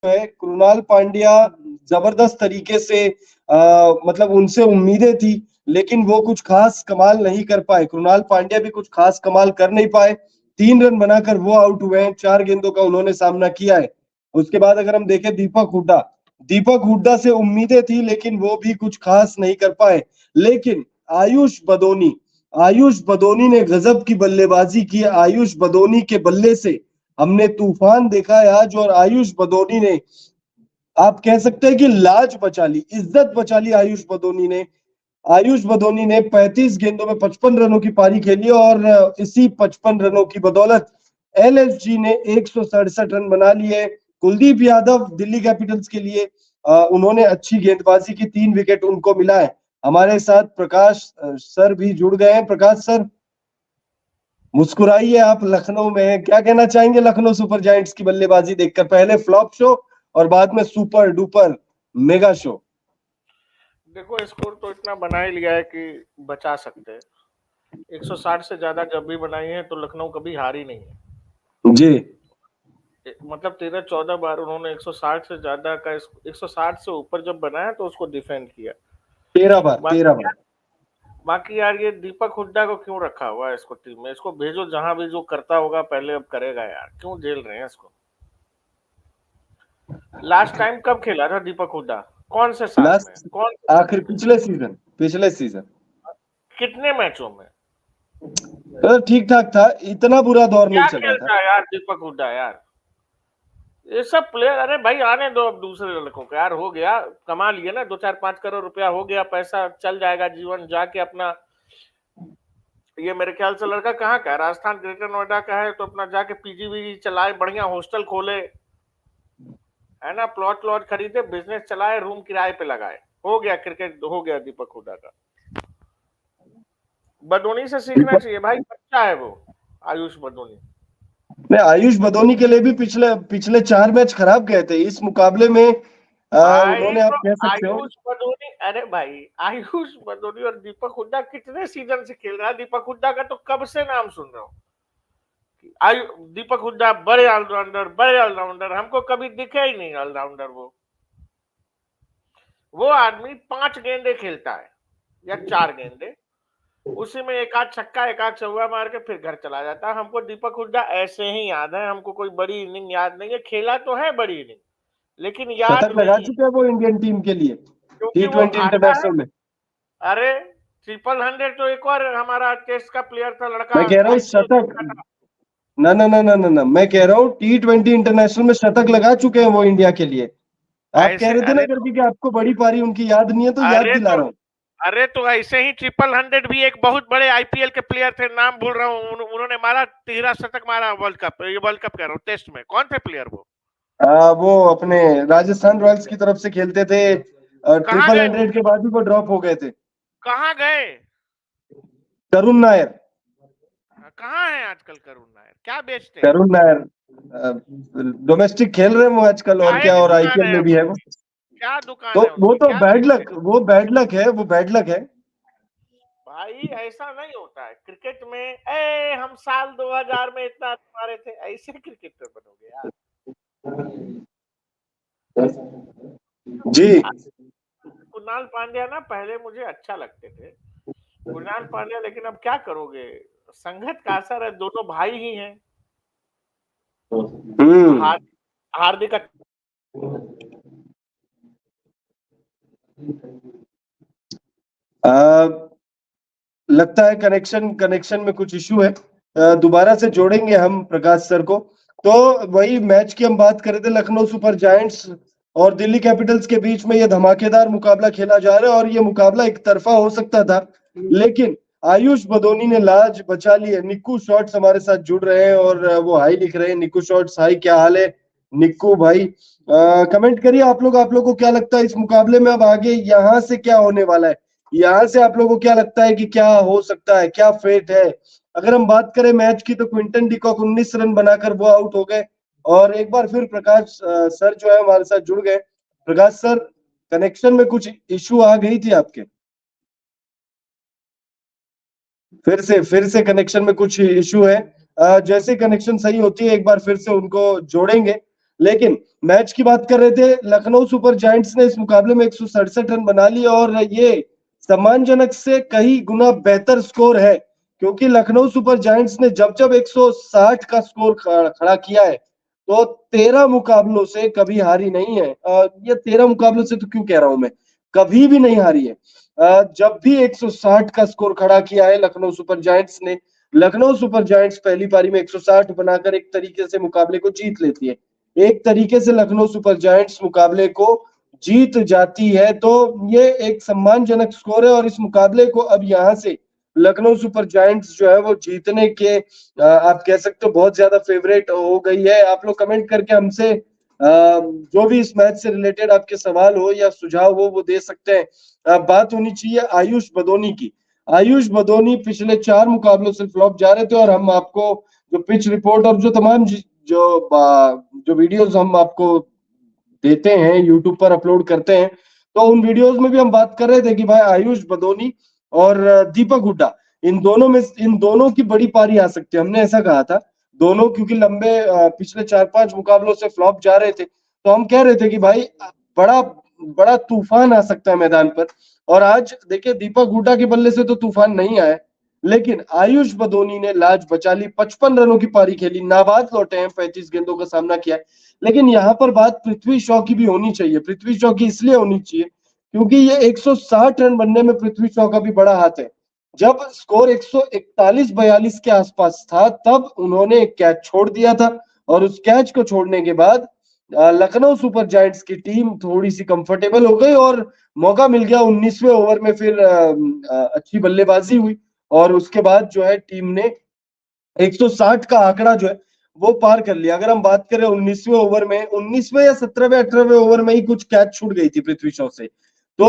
है कृणाल पांड्या जबरदस्त तरीके से मतलब उनसे उम्मीदें थी, लेकिन वो कुछ खास कमाल नहीं कर पाए। कृणाल पांड्या भी कुछ खास कमाल कर नहीं पाए। 3 रन बनाकर वो आउट हुए हैं। 4 गेंदों का उन्होंने सामना किया है। उसके बाद अगर हम देखें दीपक हुड्डा से उम्मीदें थी, लेकिन वो भी कुछ खास नहीं कर पाए। लेकिन आयुष बदोनी ने गजब की बल्लेबाजी की। आयुष बदोनी के बल्ले से हमने तूफान देखा है आज, और आयुष बदोनी ने, आप कह सकते हैं कि लाज बचा ली, इज्जत बचा ली आयुष बदोनी ने 35 गेंदों में 55 रनों की पारी खेली, और इसी 55 रनों की बदौलत एलएसजी ने 167 रन बना लिए। कुलदीप यादव दिल्ली कैपिटल्स के लिए उन्होंने अच्छी गेंदबाजी की, 3 विकेट उनको मिला है। हमारे साथ प्रकाश सर भी जुड़ गए हैं। प्रकाश सर, मुस्कुराइए, आप लखनऊ में हैं, क्या कहना चाहेंगे लखनऊ सुपर जायंट्स की बल्लेबाजी देखकर? पहले फ्लॉप शो और बाद में सुपर डुपर मेगा शो। देखो, स्कोर तो इतना बना ही लिया है कि बचा सकते हैं। 160 से ज्यादा जब भी बनाई है तो लखनऊ कभी हारी नहीं है जी। मतलब 13-14 बार उन्होंने 160 से ज्यादा का 160 से ऊपर जब बनाया तो उसको डिफेंड किया। 13 बार। बाकी यार, ये दीपक हुड्डा को क्यों रखा हुआ है इसको टीम में? इसको भेजो, जहां भी जो करता होगा पहले अब करेगा यार। क्यों झेल रहे हैं इसको? लास्ट टाइम कब खेला था दीपक हुड्डा? कौन से साल में? कौन आखिर पिछले सीजन कितने मैचों में? ठीक ठाक था, इतना बुरा दौर नहीं क्या चला था। खेलता है यार दीपक हुड्डा यार? ये सब प्लेयर, अरे भाई आने दो अब दूसरे लड़कों को यार। हो गया, कमा लिए ना 2-4-5 करोड़ रुपया, हो गया, पैसा चल जाएगा। जीवन जाके अपना, ये मेरे ख्याल से लड़का कहाँ का है, राजस्थान ग्रेटर नोएडा का है, तो अपना जाके पीजी वीजी चलाए, बढ़िया हॉस्टल खोले, है ना, प्लॉट खरीदे, बिजनेस चलाए, रूम किराए पे लगाए। हो गया, क्रिकेट हो गया दीपक हुड्डा का। बदोनी से सीखना चाहिए भाई, बच्चा है वो आयुष बदोनी। आयुष बदोनी के लिए भी पिछले 4 मैच खराब गए थे। इस मुकाबले में भाई उन्होंने, आप तो कह सकते हो, आयुष बदोनी, अरे भाई आयुष बदोनी और दीपक हुड्डा कितने सीजन से खेल रहा है? दीपक हुड्डा का तो कब से नाम सुन रहा हूँ। दीपक हुड्डा बड़े ऑलराउंडर, हमको कभी दिखे ही नहीं ऑलराउंडर। वो आदमी 5 गेंदे खेलता है या 4 गेंदे, उसी में एक आध छक्का एक आध चौका मार के फिर घर चला जाता है। हमको दीपक हुड्डा ऐसे ही याद है, हमको कोई बड़ी इनिंग याद नहीं है। खेला तो है बड़ी इनिंग, लेकिन याद शतक लगा नहीं है, चुके हैं वो इंडियन टीम के लिए क्योंकि वो T20 आता है। इंटरनेशनल में। अरे 100 तो एक और हमारा टेस्ट का प्लेयर था, लड़का मैं कह रहा हूँ आईपीएल शतक, ना, मैं कह रहा हूँ T20 इंटरनेशनल में शतक लगा चुके हैं वो इंडिया के लिए। आप कह ऐसे। रहे थे ना करके कि आपको बड़ी पारी उनकी याद नहीं है, तो याद अरे दिला तो रहा हूँ। अरे तो ऐसे ही 100 भी एक बहुत बड़े आईपीएल के प्लेयर थे, नाम भूल रहा हूँ, उन्होंने मारा 13 शतक मारा वर्ल्ड कप, ये वर्ल्ड कप कह रहा हूँ, टेस्ट में। कौन थे प्लेयर वो? वो अपने राजस्थान रॉयल्स की तरफ से खेलते थे। कहाँ गए वो? 100 के बाद ही वो ड्रॉप हो गए थे। कहाँ गए? करुण नायर। कहाँ है आजकल करुण नायर? क्या बेचते हैं वो? करुण नायर डोमेस्टिक खेल रहे हैं वो आजकल, और काहे क्या, की और दुकान आईपीएल है में भी है वो। क्या दुकान तो है वो उनकी? तो क्या बैड बेचते हैं? लक, वो बैड लक है। भाई ऐसा नहीं होता है क्रिकेट में। ए हम साल 2000 में इतना मारे थे, ऐसे क्रिकेटर बनोगे यार? जी। कुणाल पांड्या ना पहले मुझे अच्छा लगते थे, कुणाल पांड्या, लेकिन अब क्या करोगे, संगत का असर है, दोनों भाई ही हैं। हम्म। हार, हार्दिक लगता है कनेक्शन में कुछ इशू है। दोबारा से जोड़ेंगे हम प्रकाश सर को। तो वही मैच की हम बात कर रहे थे, लखनऊ सुपर जायंट्स और दिल्ली कैपिटल्स के बीच में ये धमाकेदार मुकाबला खेला जा रहा है, और ये मुकाबला एक तरफा हो सकता था, लेकिन आयुष बदोनी ने लाज बचा ली है। निक्कू शॉट्स हमारे साथ जुड़ रहे हैं, और वो हाई लिख रहे हैं। निक्कू शॉट्स हाई, क्या हाल है निक्कू भाई? कमेंट करिए आप लोग को क्या लगता है इस मुकाबले में अब आगे यहाँ से क्या होने वाला है? यहाँ से आप लोगों को क्या लगता है कि क्या हो सकता है, क्या फेट है? अगर हम बात करें मैच की, तो क्विंटन डिकॉक 19 रन बनाकर वो आउट हो गए, और एक बार फिर प्रकाश सर जो है हमारे साथ जुड़ गए। प्रकाश सर, कनेक्शन में कुछ इशू आ गई थी आपके? फिर से कनेक्शन में कुछ इशू है। जैसे कनेक्शन सही होती है एक बार फिर से उनको जोड़ेंगे। लेकिन मैच की बात कर रहे थे, लखनऊ सुपर जायंट्स ने इस मुकाबले में 167 रन बना लिए और ये सम्मानजनक से कई गुना बेहतर स्कोर है, क्योंकि लखनऊ सुपर जायंट्स ने जब जब 160 का स्कोर खड़ा किया है तो 13 मुकाबलों से कभी हारी नहीं है। ये 13 मुकाबलों से तो क्यों कह रहा हूं मैं, कभी भी नहीं हारी है। जब भी 160 का स्कोर खड़ा किया है लखनऊ सुपर जायंट्स ने, लखनऊ सुपर जायंट्स पहली पारी में 160 बनाकर एक तरीके से मुकाबले को जीत लेती है। एक तरीके से लखनऊ सुपर जायंट्स मुकाबले को जीत जाती है, तो ये एक सम्मानजनक स्कोर है और इस मुकाबले को अब यहां से लखनऊ सुपर जायंट्स जो है वो जीतने के आप कह सकते हो बहुत ज्यादा फेवरेट हो गई है। आप लोग कमेंट करके हमसे जो भी इस मैच से रिलेटेड आपके सवाल हो या सुझाव हो वो दे सकते हैं। बात होनी चाहिए आयुष बदोनी की। आयुष बदोनी पिछले 4 मुकाबलों से फ्लॉप जा रहे थे और हम आपको जो पिच रिपोर्ट और जो तमाम जो वीडियोस हम आपको देते हैं, यूट्यूब पर अपलोड करते हैं, तो उन वीडियोस में भी हम बात कर रहे थे कि भाई आयुष बदोनी और दीपक हुड्डा, इन दोनों की बड़ी पारी आ सकती है। हमने ऐसा कहा था, दोनों क्योंकि लंबे पिछले 4-5 मुकाबलों से फ्लॉप जा रहे थे, तो हम कह रहे थे कि भाई बड़ा बड़ा तूफान आ सकता है मैदान पर। और आज देखिए दीपक हुड्डा के बल्ले से तो तूफान नहीं आया, लेकिन आयुष बदोनी ने लाज बचा ली, 55 रनों की पारी खेली, नाबाद लौटे हैं, 35 गेंदों का सामना किया है। लेकिन यहाँ पर बात पृथ्वी शॉ की भी होनी चाहिए। पृथ्वी शॉ की इसलिए होनी चाहिए क्योंकि ये 160 रन बनने में पृथ्वी शॉ का भी बड़ा हाथ है। जब स्कोर 141-42 के आसपास था तब उन्होंने एक कैच छोड़ दिया था और उस कैच को छोड़ने के बाद लखनऊ सुपर जायंट्स की टीम थोड़ी सी कंफर्टेबल हो गई और मौका मिल गया 19वें ओवर में, फिर अच्छी बल्लेबाजी हुई और उसके बाद जो है टीम ने 160 का आंकड़ा जो है वो पार कर लिया। अगर हम बात करें 19वें ओवर में, 19वें या 17वें 18वें ओवर में ही कुछ कैच छूट गई थी पृथ्वी शॉ से, तो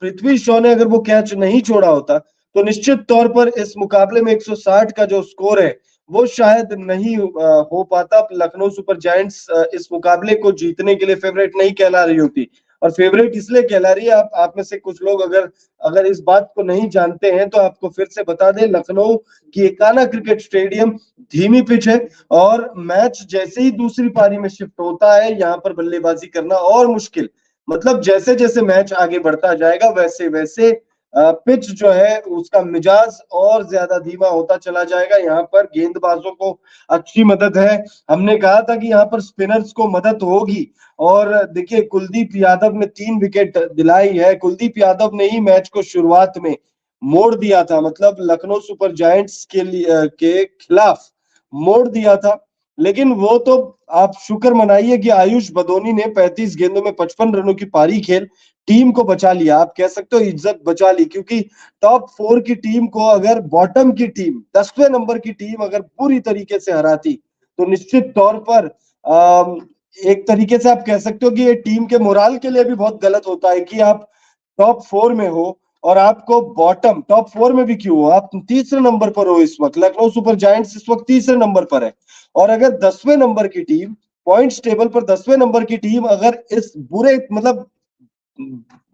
पृथ्वी शॉ ने अगर वो कैच नहीं छोड़ा होता तो निश्चित तौर पर इस मुकाबले में 160 का जो स्कोर है वो शायद नहीं हो पाता। लखनऊ सुपर जायंट्स इस मुकाबले को जीतने के लिए फेवरेट नहीं कहला रही होती, और फेवरेट इसलिए कहला रही है, आप में से कुछ लोग अगर अगर इस बात को नहीं जानते हैं तो आपको फिर से बता दें, लखनऊ की एकाना क्रिकेट स्टेडियम धीमी पिच है और मैच जैसे ही दूसरी पारी में शिफ्ट होता है यहाँ पर बल्लेबाजी करना और मुश्किल। मतलब जैसे जैसे मैच आगे बढ़ता जाएगा वैसे वैसे पिच जो है उसका मिजाज और ज्यादा धीमा होता चला जाएगा। यहाँ पर गेंदबाजों को अच्छी मदद है, हमने कहा था कि यहाँ पर स्पिनर्स को मदद होगी और देखिए कुलदीप यादव ने 3 विकेट दिलाई है। कुलदीप यादव ने ही मैच को शुरुआत में मोड़ दिया था, मतलब लखनऊ सुपर जायंट्स के खिलाफ मोड़ दिया था। लेकिन वो तो आप शुक्र मनाइए कि आयुष बदोनी ने 35 गेंदों में 55 रनों की पारी खेल टीम को बचा लिया। आप कह सकते हो इज्जत बचा ली, क्योंकि टॉप 4 की टीम को अगर बॉटम की टीम 10वें नंबर की टीम अगर पूरी तरीके से हराती तो निश्चित तौर पर एक तरीके से आप कह सकते हो कि ये टीम के मोराल के लिए भी बहुत गलत होता है कि आप टॉप 4 में हो और आपको बॉटम टॉप 4 में भी क्यों हो, आप तीसरे नंबर पर हो। इस वक्त लखनऊ सुपर जायंट्स इस वक्त तीसरे नंबर पर है और अगर 10वें नंबर की टीम पॉइंट्स टेबल पर 10वें नंबर की टीम अगर इस बुरे मतलब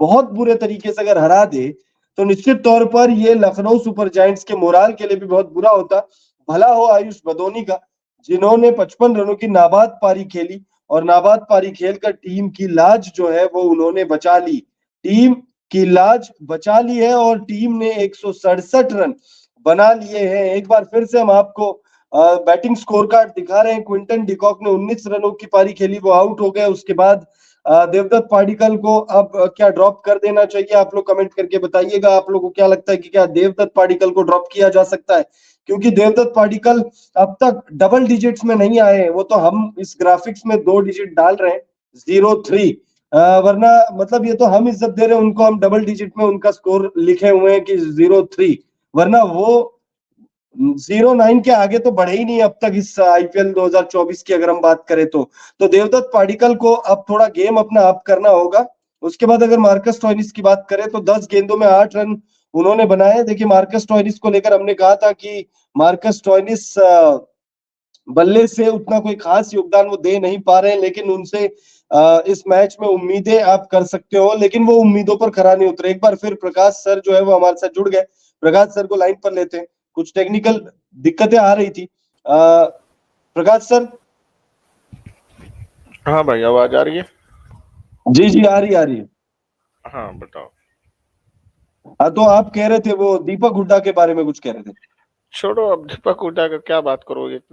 बहुत बुरे तरीके से अगर हरा दे तो निश्चित तौर पर ये लखनऊ सुपर जायंट्स के मोराल के लिए भी बहुत बुरा होता। भला हो आयुष बदोनी का, जिन्होंने 55 रनों की नाबाद पारी खेली और नाबाद पारी खेलकर टीम की लाज जो है वो उन्होंने बचा ली, टीम की लाज बचा ली है और टीम ने 167 रन बना लिए हैं। एक बार फिर से हम आपको बैटिंग स्कोर कार्ड दिखा रहे हैं। क्विंटन डिकॉक ने 19 रनों की पारी खेली, वो आउट हो गए। उसके बाद देवदत्त पाडिक्कल को अब क्या ड्रॉप कर देना चाहिए, आप लोग कमेंट करके बताइएगा। आप लोगों को क्या लगता है कि क्या देवदत्त पाडिक्कल को ड्रॉप किया जा सकता है, क्योंकि देवदत्त पाडिक्कल अब तक डबल डिजिट्स में नहीं आए हैं। वो तो हम इस ग्राफिक्स में 2 डिजिट डाल रहे हैं 0-3, वरना मतलब ये तो हम इज्जत दे रहे हैं उनको, हम डबल डिजिट में उनका स्कोर लिखे हुए हैं कि 0-3, वरना वो 0-9 के आगे तो बढ़े ही नहीं अब तक इस आईपीएल 2024 की अगर हम बात करें तो देवदत्त पाडिक्कल को अब थोड़ा गेम अपना अप करना होगा। उसके बाद अगर मार्कस स्टोइनिस की बात करें तो 10 गेंदों में 8 रन उन्होंने बनाए। देखिए मार्कस स्टोइनिस को लेकर हमने कहा था कि मार्कस स्टोइनिस बल्ले से उतना कोई खास योगदान वो दे नहीं पा रहे हैं, लेकिन उनसे इस मैच में उम्मीदें आप कर सकते हो, लेकिन वो उम्मीदों पर खरा नहीं उतरे। एक बार फिर प्रकाश सर जो है वो हमारे साथ जुड़ गए। प्रकाश सर को लाइन पर लेते हैं, कुछ टेक्निकल दिक्कतें आ रही थी। प्रकाश सर हाँ भाई, आवाज आ रही है? जी जी, आ रही है। हाँ बताओ। हाँ, तो आप कह रहे थे वो दीपक हुड्डा के बारे में कुछ कह रहे थे। छोड़ो, अब दीपक हुड्डा का क्या बात करोगे, इतना